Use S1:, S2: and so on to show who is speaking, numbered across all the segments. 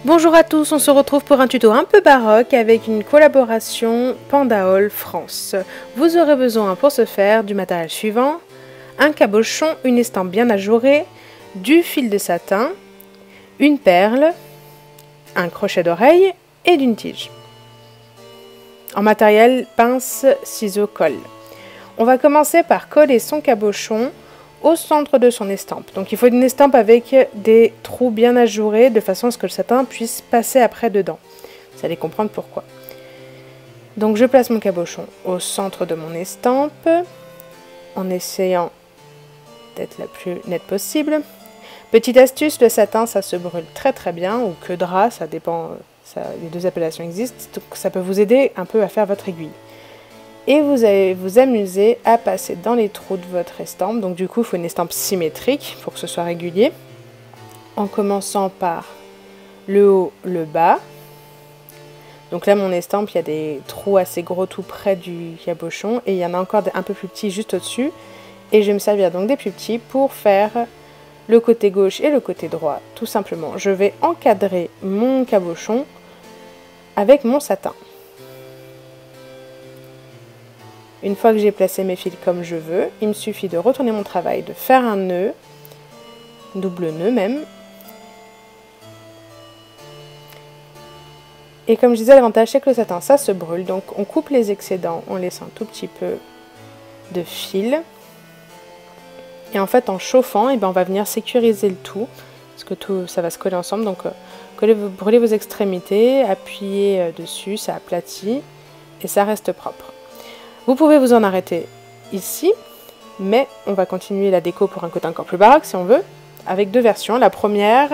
S1: Bonjour à tous, on se retrouve pour un tuto un peu baroque avec une collaboration Pandaol France. Vous aurez besoin pour ce faire du matériel suivant: un cabochon, une estampe bien ajourée, du fil de satin, une perle, un crochet d'oreille et d'une tige. En matériel, pince, ciseaux, colle. On va commencer par coller son cabochon au centre de son estampe. Donc il faut une estampe avec des trous bien ajourés de façon à ce que le satin puisse passer après dedans. Vous allez comprendre pourquoi. Donc je place mon cabochon au centre de mon estampe en essayant d'être la plus nette possible. Petite astuce, le satin ça se brûle très bien, ou queue de rat, ça dépend, les deux appellations existent, donc ça peut vous aider un peu à faire votre aiguille. Et vous allez vous amuser à passer dans les trous de votre estampe. Donc du coup, il faut une estampe symétrique pour que ce soit régulier. En commençant par le haut, le bas. Donc là, mon estampe, il y a des trous assez gros tout près du cabochon. Et il y en a encore un peu plus petits juste au-dessus. Et je vais me servir donc des plus petits pour faire le côté gauche et le côté droit. Tout simplement, je vais encadrer mon cabochon avec mon satin. Une fois que j'ai placé mes fils comme je veux, il me suffit de retourner mon travail, de faire un nœud, double nœud même. Et comme je disais, l'avantage c'est que le satin ça se brûle, donc on coupe les excédents en laissant un tout petit peu de fil. Et en fait en chauffant, on va venir sécuriser le tout, parce que tout ça va se coller ensemble. Donc brûlez vos extrémités, appuyez dessus, ça aplatit et ça reste propre. Vous pouvez vous en arrêter ici, mais on va continuer la déco pour un côté encore plus baroque si on veut, avec deux versions. La première,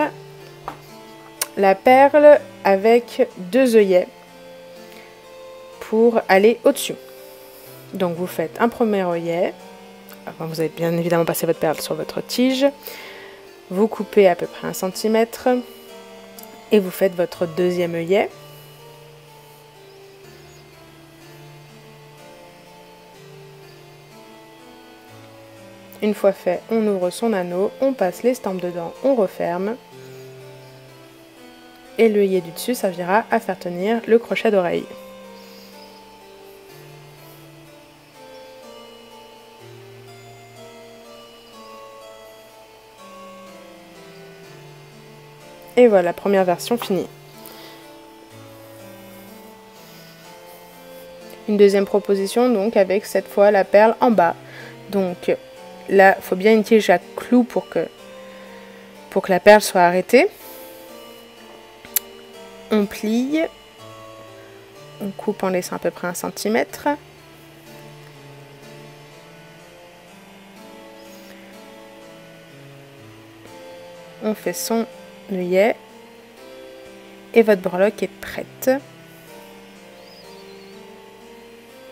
S1: la perle avec deux œillets pour aller au-dessus. Donc vous faites un premier œillet, vous avez bien évidemment passé votre perle sur votre tige, vous coupez à peu près 1 cm et vous faites votre deuxième œillet. Une fois fait, on ouvre son anneau, on passe l'estampe dedans, on referme. Et l'œillet du dessus servira à faire tenir le crochet d'oreille. Et voilà, première version finie. Une deuxième proposition donc avec cette fois la perle en bas. Donc là, il faut bien une tige à clous pour que la perle soit arrêtée. On plie, on coupe en laissant à peu près 1 cm. On fait son œillet et votre breloque est prête.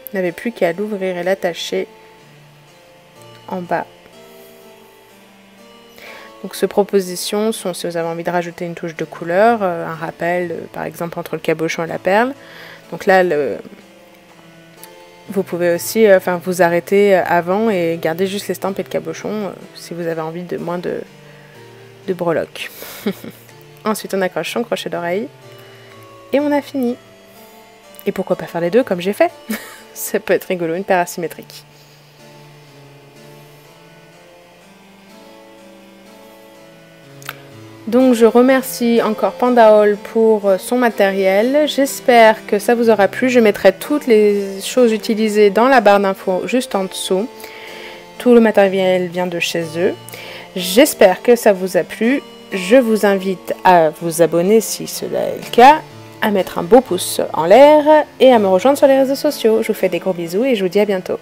S1: Vous n'avez plus qu'à l'ouvrir et l'attacher en bas. Donc ces propositions sont si vous avez envie de rajouter une touche de couleur, un rappel par exemple entre le cabochon et la perle. Donc là vous pouvez aussi vous arrêter avant et garder juste l'estampe et le cabochon si vous avez envie de moins de breloques. Ensuite on accroche son crochet d'oreille et on a fini. Et pourquoi pas faire les deux comme j'ai fait? Ça peut être rigolo, une paire asymétrique. Donc je remercie encore Pandaol pour son matériel, j'espère que ça vous aura plu, je mettrai toutes les choses utilisées dans la barre d'infos juste en dessous. Tout le matériel vient de chez eux, j'espère que ça vous a plu, je vous invite à vous abonner si cela est le cas, à mettre un beau pouce en l'air et à me rejoindre sur les réseaux sociaux. Je vous fais des gros bisous et je vous dis à bientôt.